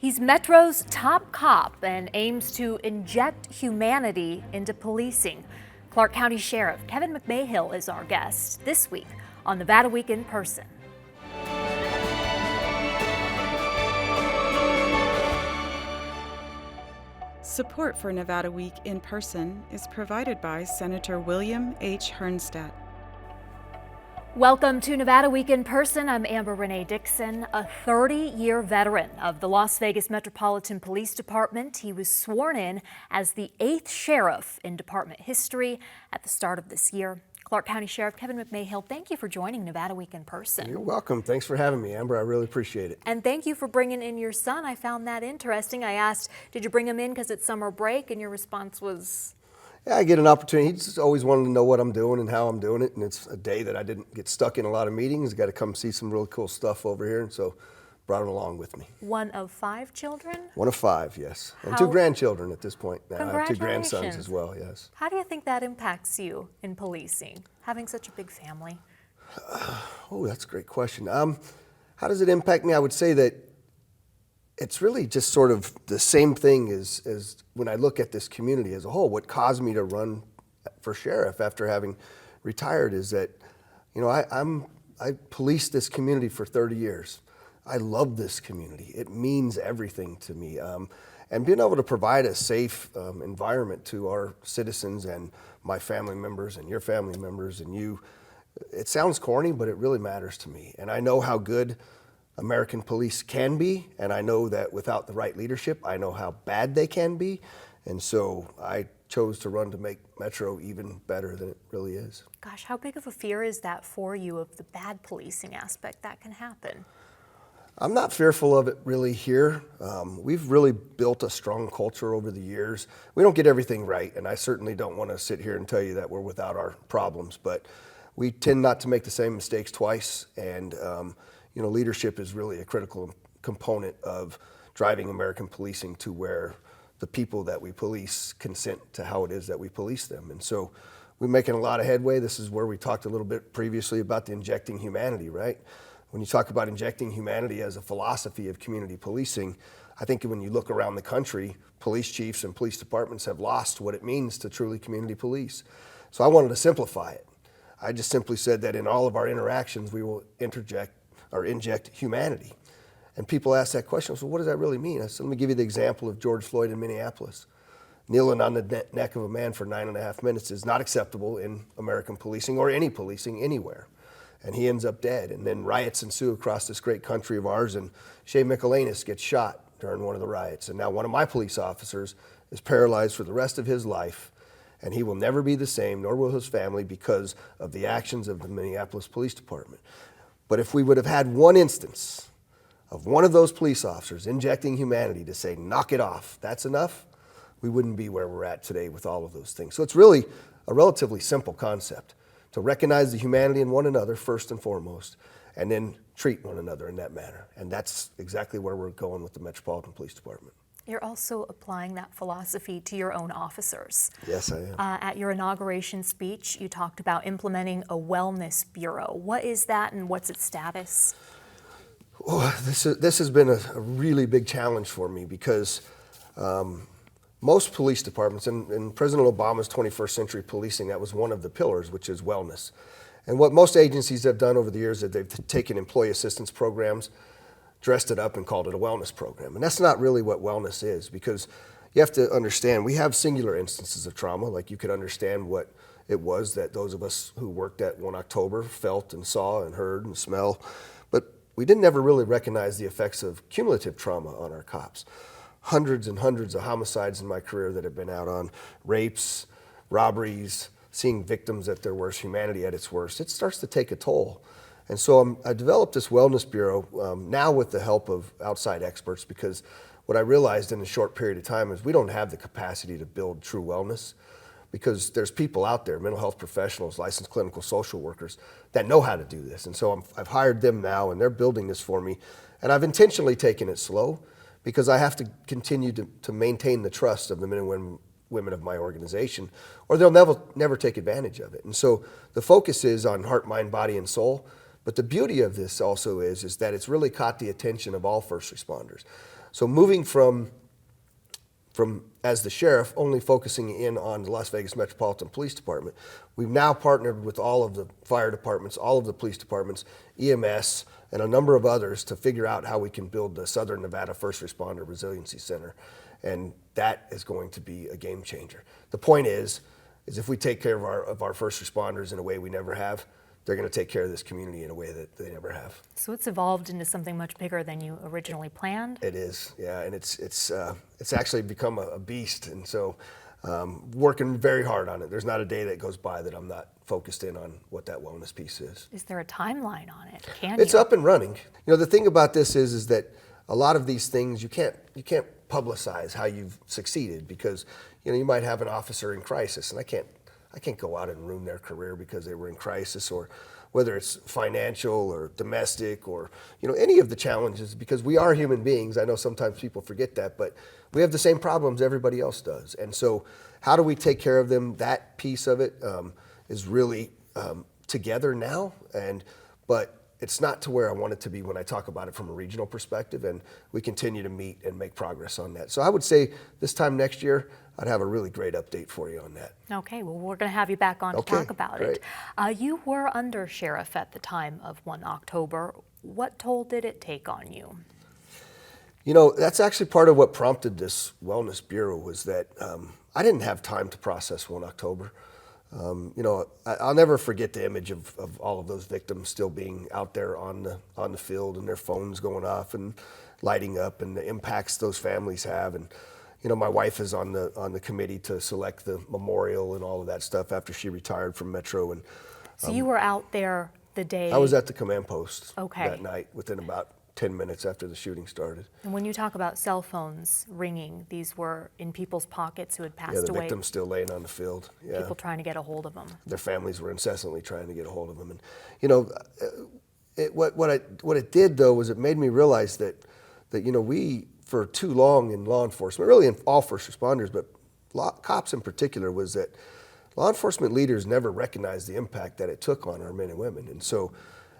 He's Metro's top cop and aims to inject humanity into policing. Clark County Sheriff Kevin McMahill is our guest this week on Nevada Week in Person. Support for Nevada Week in Person is provided by Senator William H. Hernstadt. Welcome to Nevada Week in Person. I'm Amber Renee Dixon, a 30-year veteran of the Las Vegas Metropolitan Police Department. He was sworn in as the 8th sheriff in department history at the start of this year. Clark County Sheriff Kevin McMahill, thank you for joining Nevada Week in Person. You're welcome. Thanks for having me, Amber. I really appreciate it. And thank you for bringing in your son. I found that interesting. I asked, did you bring him in because it's summer break? And your response was... Yeah, I get an opportunity. He just always wanted to know what I'm doing and how I'm doing it. And it's a day that I didn't get stuck in a lot of meetings. Got to come see some really cool stuff over here. And so brought him along with me. One of 5 children? One of 5, yes. And 2 grandchildren at this point. Now I have 2 Congratulations. grandsons as well, yes. How do you think that impacts you in policing, having such a big family? Oh, that's a great question. How does it impact me? I would say that it's really just sort of the same thing as when I look at this community as a whole. What caused me to run for sheriff after having retired is that, you know, I policed this community for 30 years. I love this community. It means everything to me. And being able to provide a safe environment to our citizens and my family members and your family members and you, it sounds corny, but it really matters to me. And I know how good American police can be, and I know that without the right leadership, I know how bad they can be. And so I chose to run to make Metro even better than it really is. Gosh, how big of a fear is that for you of the bad policing aspect that can happen? I'm not fearful of it really here. We've really built a strong culture over the years. We don't get everything right, and I certainly don't want to sit here and tell you that we're without our problems, but we tend not to make the same mistakes twice, and you know, leadership is really a critical component of driving American policing to where the people that we police consent to how it is that we police them. And so we're making a lot of headway. This is where we talked a little bit previously about the injecting humanity, right? When you talk about injecting humanity as a philosophy of community policing, I think when you look around the country, police chiefs and police departments have lost what it means to truly community police. So I wanted to simplify it. I just simply said that in all of our interactions, we will inject humanity. And people ask that question, so what does that really mean? I said, let me give you the example of George Floyd in Minneapolis. Kneeling on the neck of a man for 9.5 minutes is not acceptable in American policing or any policing anywhere. And he ends up dead. And then riots ensue across this great country of ours, and Shea Michelanis gets shot during one of the riots. And now one of my police officers is paralyzed for the rest of his life, and he will never be the same, nor will his family, because of the actions of the Minneapolis Police Department. But if we would have had one instance of one of those police officers injecting humanity to say, knock it off, that's enough, we wouldn't be where we're at today with all of those things. So it's really a relatively simple concept to recognize the humanity in one another first and foremost, and then treat one another in that manner. And that's exactly where we're going with the Metropolitan Police Department. You're also applying that philosophy to your own officers. Yes, I am. At your inauguration speech, you talked about implementing a wellness bureau. What is that and what's its status? Oh, this has been a really big challenge for me because most police departments, in President Obama's 21st century policing, that was one of the pillars, which is wellness. And what most agencies have done over the years is they've taken employee assistance programs, dressed it up and called it a wellness program. And that's not really what wellness is, because you have to understand, we have singular instances of trauma, like you could understand what it was that those of us who worked at 1 October felt and saw and heard and smell, but we didn't ever really recognize the effects of cumulative trauma on our cops. Hundreds and hundreds of homicides in my career that have been out on rapes, robberies, seeing victims at their worst, humanity at its worst. It starts to take a toll. And so I developed this wellness bureau now with the help of outside experts, because what I realized in a short period of time is we don't have the capacity to build true wellness, because there's people out there, mental health professionals, licensed clinical social workers, that know how to do this. And so I've hired them now, and they're building this for me. And I've intentionally taken it slow, because I have to continue to maintain the trust of the men and women of my organization, or they'll never take advantage of it. And so the focus is on heart, mind, body, and soul. But the beauty of this also is that it's really caught the attention of all first responders. So moving from as the sheriff, only focusing in on the Las Vegas Metropolitan Police Department, we've now partnered with all of the fire departments, all of the police departments, EMS, and a number of others to figure out how we can build the Southern Nevada First Responder Resiliency Center. And that is going to be a game changer. The point is if we take care of our first responders in a way we never have, they're going to take care of this community in a way that they never have. So it's evolved into something much bigger than you originally planned? It is, yeah, and it's actually become a beast, and so working very hard on it. There's not a day that goes by that I'm not focused in on what that wellness piece is. Is there a timeline on it? It's up and running. You know, the thing about this is that a lot of these things you can't publicize how you've succeeded, because you might have an officer in crisis, and I can't go out and ruin their career because they were in crisis, or whether it's financial or domestic or any of the challenges, because we are human beings. I know sometimes people forget that, but we have the same problems everybody else does. And so how do we take care of them? That piece of it is really together now, but it's not to where I want it to be when I talk about it from a regional perspective, and we continue to meet and make progress on that. So I would say this time next year, I'd have a really great update for you on that. Okay, well, we're going to have you back on to talk about it. You were under sheriff at the time of 1 October. What toll did it take on you? That's actually part of what prompted this Wellness Bureau, was that I didn't have time to process 1 October. I'll never forget the image of all of those victims still being out there on the field, and their phones going off and lighting up, and the impacts those families have. And my wife is on the committee to select the memorial and all of that stuff after she retired from Metro. And so you were out there the day? I was at the command post Okay. that night within about 10 minutes after the shooting started. And when you talk about cell phones ringing, these were in people's pockets who had passed Yeah, the away? victims still laying on the field. Yeah. People trying to get a hold of them. Their families were incessantly trying to get a hold of them. And what it did, though, was it made me realize that we, for too long in law enforcement, really in all first responders, but cops in particular, was that law enforcement leaders never recognized the impact that it took on our men and women. And so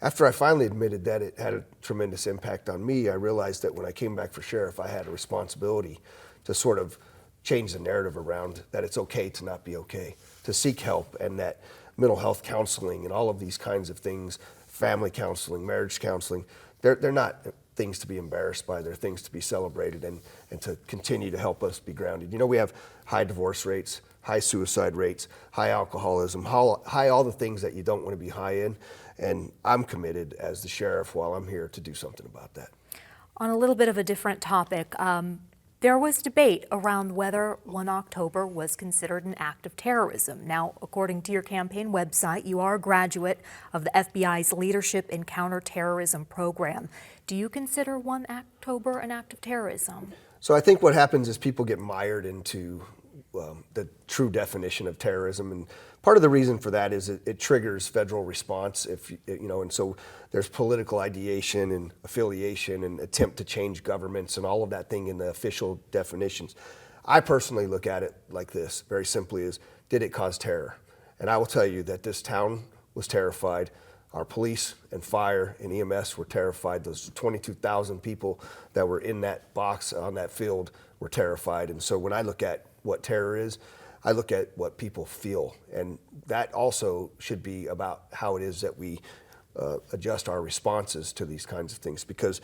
after I finally admitted that it had a tremendous impact on me, I realized that when I came back for sheriff, I had a responsibility to sort of change the narrative around that it's okay to not be okay, to seek help, and that mental health counseling and all of these kinds of things, family counseling, marriage counseling, they're not things to be embarrassed by. They're things to be celebrated and to continue to help us be grounded. We have high divorce rates, high suicide rates, high alcoholism, high all the things that you don't want to be high in. And I'm committed as the sheriff while I'm here to do something about that. On a little bit of a different topic, there was debate around whether 1 October was considered an act of terrorism. Now, according to your campaign website, you are a graduate of the FBI's Leadership in Counterterrorism program. Do you consider 1 October an act of terrorism? So I think what happens is people get mired into the true definition of terrorism, and part of the reason for that is it triggers federal response. And so there's political ideation and affiliation and attempt to change governments and all of that thing in the official definitions. I personally look at it like this, very simply: is did it cause terror? And I will tell you that this town was terrified. Our police and fire and EMS were terrified. Those 22,000 people that were in that box on that field were terrified. And so when I look at what terror is, I look at what people feel. And that also should be about how it is that we adjust our responses to these kinds of things. Because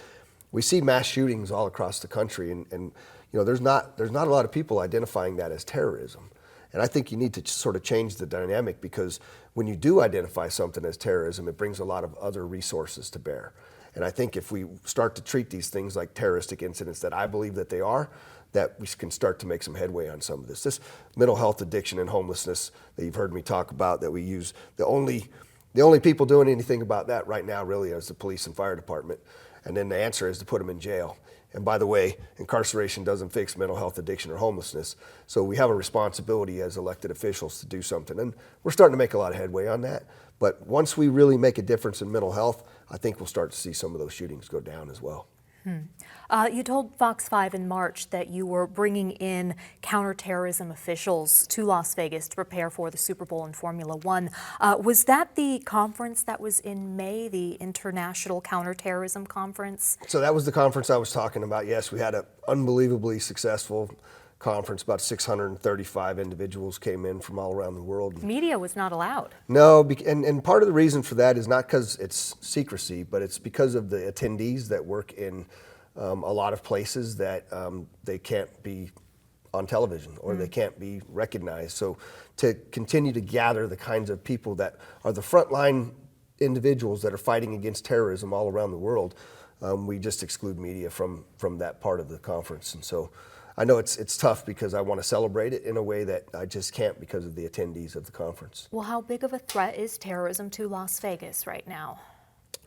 we see mass shootings all across the country, and there's not a lot of people identifying that as terrorism. And I think you need to sort of change the dynamic, because when you do identify something as terrorism, it brings a lot of other resources to bear. And I think if we start to treat these things like terroristic incidents that I believe that they are, that we can start to make some headway on some of this. This mental health addiction and homelessness that you've heard me talk about, that we use, the only people doing anything about that right now really is the police and fire department. And then the answer is to put them in jail. And by the way, incarceration doesn't fix mental health addiction or homelessness. So we have a responsibility as elected officials to do something. And we're starting to make a lot of headway on that. But once we really make a difference in mental health, I think we'll start to see some of those shootings go down as well. You told Fox 5 in March that you were bringing in counterterrorism officials to Las Vegas to prepare for the Super Bowl and Formula One. Was that the conference that was in May, the International Counterterrorism Conference? So that was the conference I was talking about. Yes, we had an unbelievably successful conference. About 635 individuals came in from all around the world. Media was not allowed. No, and part of the reason for that is not because it's secrecy, but it's because of the attendees that work in a lot of places that they can't be on television or they can't be recognized. So to continue to gather the kinds of people that are the frontline individuals that are fighting against terrorism all around the world, we just exclude media from that part of the conference. And so I know it's tough because I want to celebrate it in a way that I just can't because of the attendees of the conference. Well, how big of a threat is terrorism to Las Vegas right now?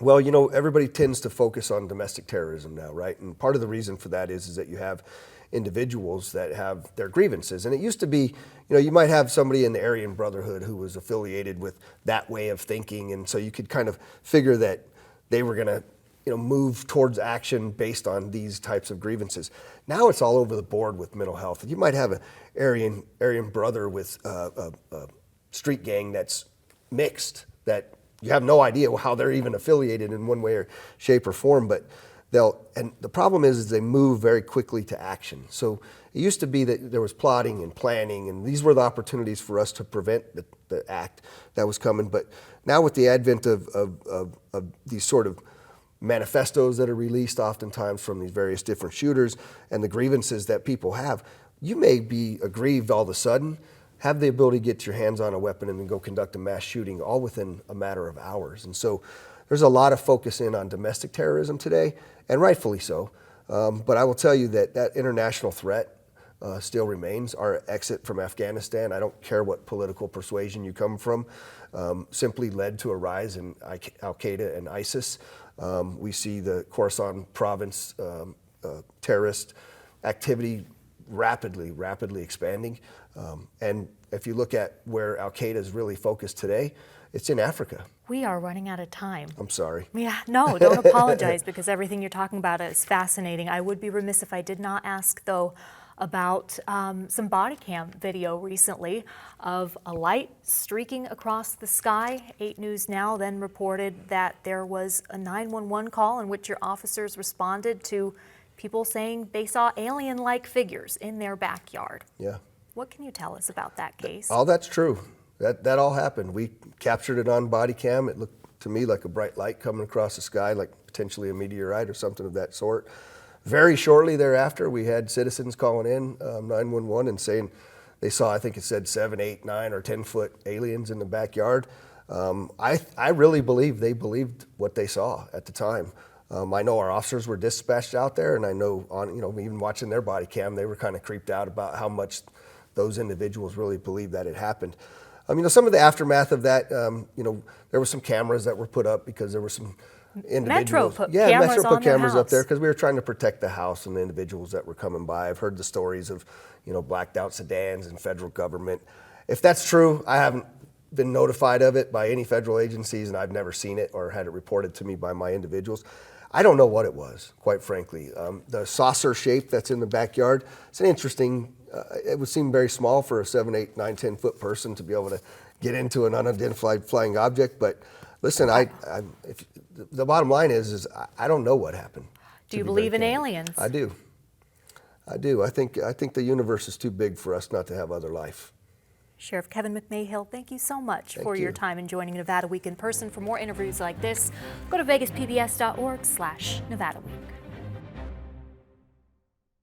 Well, you know, everybody tends to focus on domestic terrorism now, right? And part of the reason for that is that you have individuals that have their grievances. And it used to be, you know, you might have somebody in the Aryan Brotherhood who was affiliated with that way of thinking. And so you could kind of figure that they were going to, you know, move towards action based on these types of grievances. Now it's all over the board with mental health. You might have an Aryan brother with a street gang that's mixed, that you have no idea how they're even affiliated in one way or shape or form, but and the problem is they move very quickly to action. So it used to be that there was plotting and planning, and these were the opportunities for us to prevent the act that was coming. But now with the advent of these sort of manifestos that are released oftentimes from these various different shooters and the grievances that people have, you may be aggrieved all of a sudden, have the ability to get your hands on a weapon and then go conduct a mass shooting all within a matter of hours. And so there's a lot of focus in on domestic terrorism today, and rightfully so. But I will tell you that that international threat still remains. Our exit from Afghanistan, I don't care what political persuasion you come from, simply led to a rise in Al-Qaeda and ISIS. We see the Khorasan province terrorist activity rapidly expanding. And if you look at where Al-Qaeda is really focused today, it's in Africa. We are running out of time. I'm sorry. Yeah, no, don't apologize, because everything you're talking about is fascinating. I would be remiss if I did not ask, though, about some body cam video recently of a light streaking across the sky. 8 News Now then reported that there was a 911 call in which your officers responded to people saying they saw alien-like figures in their backyard. Yeah. What can you tell us about that case? All that's true. That all happened. We captured it on body cam. It looked to me like a bright light coming across the sky, like potentially a meteorite or something of that sort. Very shortly thereafter, we had citizens calling in 911 and saying they saw, I think it said 7, 8, 9, or 10-foot aliens in the backyard. I really believe they believed what they saw at the time. I know our officers were dispatched out there, and I know even watching their body cam, they were kind of creeped out about how much those individuals really believed that it happened. Some of the aftermath of that, there were some cameras that were put up because there were some individuals. Metro put cameras up there because we were trying to protect the house and the individuals that were coming by. I've heard the stories of, blacked out sedans and federal government. If that's true, I haven't been notified of it by any federal agencies, and I've never seen it or had it reported to me by my individuals. I don't know what it was, quite frankly. The saucer shape that's in the backyard, it's an interesting, it would seem very small for a 7, 8, 9, 10-foot person to be able to get into an unidentified flying object. But listen, the bottom line is I don't know what happened. Do you believe in aliens? I do. I think the universe is too big for us not to have other life. Sheriff Kevin McMahill, thank you so much for your time and joining Nevada Week in person. For more interviews like this, go to vegaspbs.org/Nevada Week.